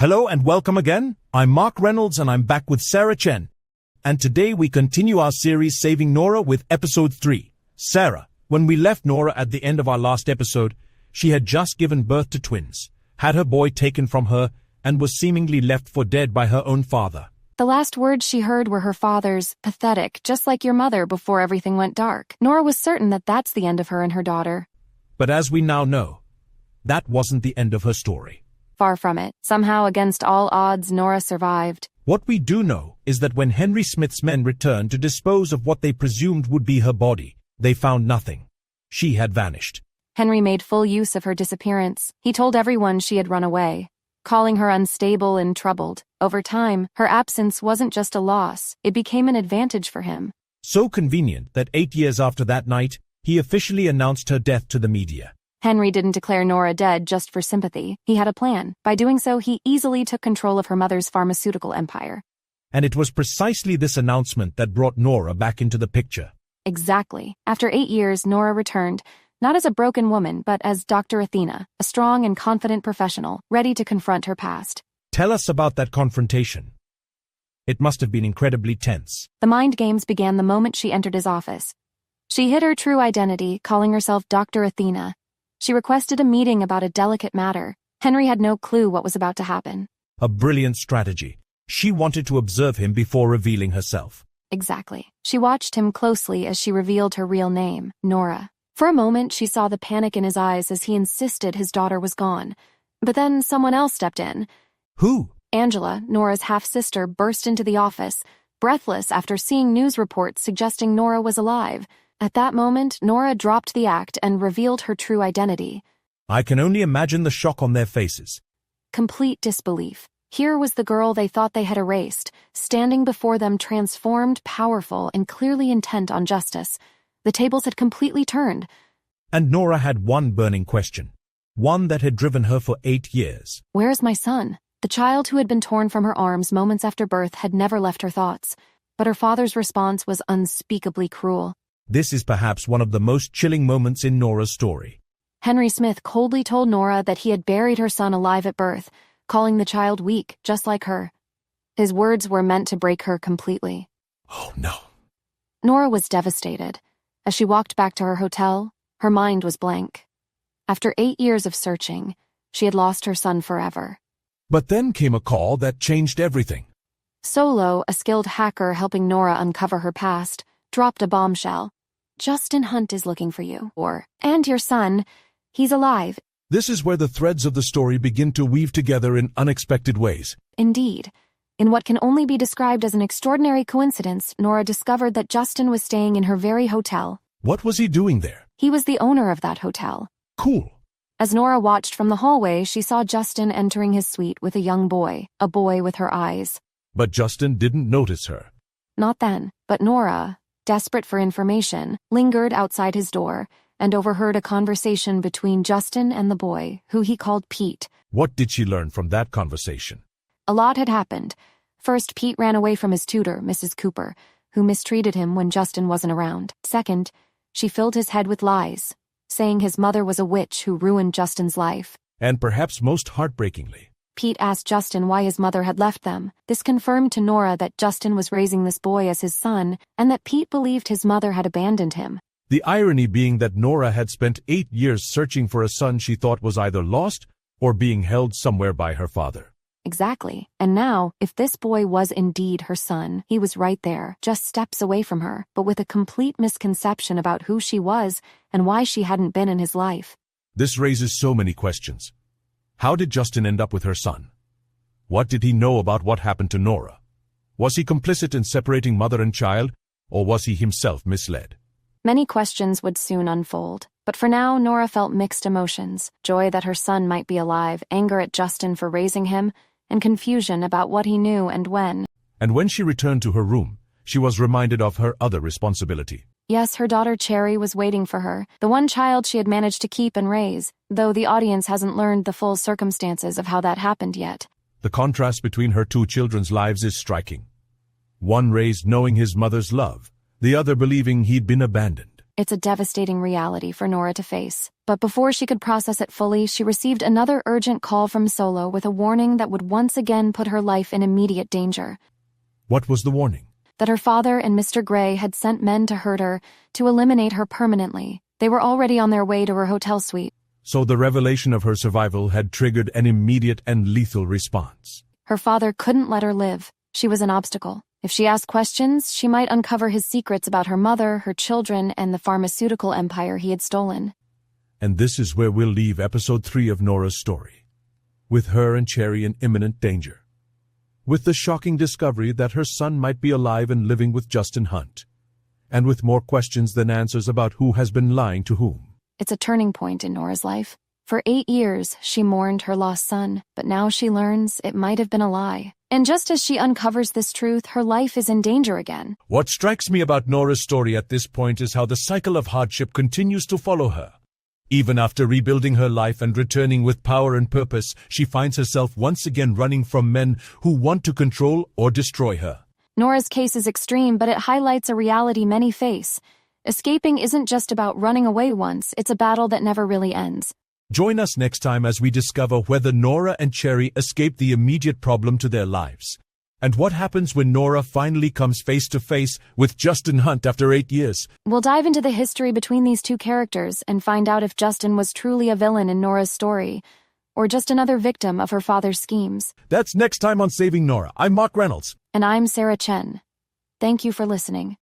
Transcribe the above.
Hello and welcome again. I'm Mark Reynolds and I'm back with Sarah Chen. And today we continue our series Saving Nora with episode 3. Sarah, when we left Nora at the end of our last episode, she had just given birth to twins, had her boy taken from her, and was seemingly left for dead by her own father. The last words she heard were her father's, "Pathetic, just like your mother," before everything went dark. Nora was certain that that's the end of her and her daughter. But as we now know, that wasn't the end of her story. Far from it. Somehow, against all odds, Nora survived. What we do know is that when Henry Smith's men returned to dispose of what they presumed would be her body, they found nothing. She had vanished. Henry made full use of her disappearance. He told everyone she had run away, calling her unstable and troubled. Over time, her absence wasn't just a loss, it became an advantage for him. So convenient that 8 years after that night, he officially announced her death to the media. Henry didn't declare Nora dead just for sympathy. He had a plan. By doing so, he easily took control of her mother's pharmaceutical empire. And it was precisely this announcement that brought Nora back into the picture. Exactly. After 8 years, Nora returned, not as a broken woman, but as Dr. Athena, a strong and confident professional, ready to confront her past. Tell us about that confrontation. It must have been incredibly tense. The mind games began the moment she entered his office. She hid her true identity, calling herself Dr. Athena. She requested a meeting about a delicate matter. Henry had no clue what was about to happen. A brilliant strategy. She wanted to observe him before revealing herself. Exactly. She watched him closely as she revealed her real name, Nora. For a moment, she saw the panic in his eyes as he insisted his daughter was gone. But then someone else stepped in. Who? Angela, Nora's half-sister, burst into the office, breathless after seeing news reports suggesting Nora was alive. At that moment, Nora dropped the act and revealed her true identity. I can only imagine the shock on their faces. Complete disbelief. Here was the girl they thought they had erased, standing before them transformed, powerful, and clearly intent on justice. The tables had completely turned. And Nora had one burning question. One that had driven her for 8 years. Where is my son? The child who had been torn from her arms moments after birth had never left her thoughts. But her father's response was unspeakably cruel. This is perhaps one of the most chilling moments in Nora's story. Henry Smith coldly told Nora that he had buried her son alive at birth, calling the child weak, just like her. His words were meant to break her completely. Oh no. Nora was devastated. As she walked back to her hotel, her mind was blank. After 8 years of searching, she had lost her son forever. But then came a call that changed everything. Solo, a skilled hacker helping Nora uncover her past, dropped a bombshell. Justin Hunt is looking for you. And your son. He's alive. This is where the threads of the story begin to weave together in unexpected ways. Indeed. In what can only be described as an extraordinary coincidence, Nora discovered that Justin was staying in her very hotel. What was he doing there? He was the owner of that hotel. Cool. As Nora watched from the hallway, she saw Justin entering his suite with a young boy, a boy with her eyes. But Justin didn't notice her. Not then, but Nora, desperate for information, lingered outside his door and overheard a conversation between Justin and the boy, who he called Pete. What did she learn from that conversation? A lot had happened. First, Pete ran away from his tutor, Mrs. Cooper, who mistreated him when Justin wasn't around. Second, she filled his head with lies, saying his mother was a witch who ruined Justin's life. And perhaps most heartbreakingly, Pete asked Justin why his mother had left them. This confirmed to Nora that Justin was raising this boy as his son, and that Pete believed his mother had abandoned him. The irony being that Nora had spent 8 years searching for a son she thought was either lost or being held somewhere by her father. Exactly. And now, if this boy was indeed her son, he was right there, just steps away from her, but with a complete misconception about who she was and why she hadn't been in his life. This raises so many questions. How did Justin end up with her son? What did he know about what happened to Nora? Was he complicit in separating mother and child, or was he himself misled? Many questions would soon unfold, but for now Nora felt mixed emotions, joy that her son might be alive, anger at Justin for raising him, and confusion about what he knew and when. And when she returned to her room, she was reminded of her other responsibility. Yes, her daughter Cherry was waiting for her, the one child she had managed to keep and raise, though the audience hasn't learned the full circumstances of how that happened yet. The contrast between her two children's lives is striking. One raised knowing his mother's love, the other believing he'd been abandoned. It's a devastating reality for Nora to face. But before she could process it fully, she received another urgent call from Solo with a warning that would once again put her life in immediate danger. What was the warning? That her father and Mr. Gray had sent men to hurt her, to eliminate her permanently. They were already on their way to her hotel suite. So the revelation of her survival had triggered an immediate and lethal response. Her father couldn't let her live. She was an obstacle. If she asked questions, she might uncover his secrets about her mother, her children, and the pharmaceutical empire he had stolen. And this is where we'll leave episode 3 of Nora's story, with her and Cherry in imminent danger, with the shocking discovery that her son might be alive and living with Justin Hunt, and with more questions than answers about who has been lying to whom. It's a turning point in Nora's life. For 8 years, she mourned her lost son, but now she learns it might have been a lie. And just as she uncovers this truth, her life is in danger again. What strikes me about Nora's story at this point is how the cycle of hardship continues to follow her. Even after rebuilding her life and returning with power and purpose, she finds herself once again running from men who want to control or destroy her. Nora's case is extreme, but it highlights a reality many face. Escaping isn't just about running away once, it's a battle that never really ends. Join us next time as we discover whether Nora and Cherry escape the immediate problem to their lives, and what happens when Nora finally comes face to face with Justin Hunt after 8 years. We'll dive into the history between these two characters and find out if Justin was truly a villain in Nora's story, or just another victim of her father's schemes. That's next time on Saving Nora. I'm Mark Reynolds. And I'm Sarah Chen. Thank you for listening.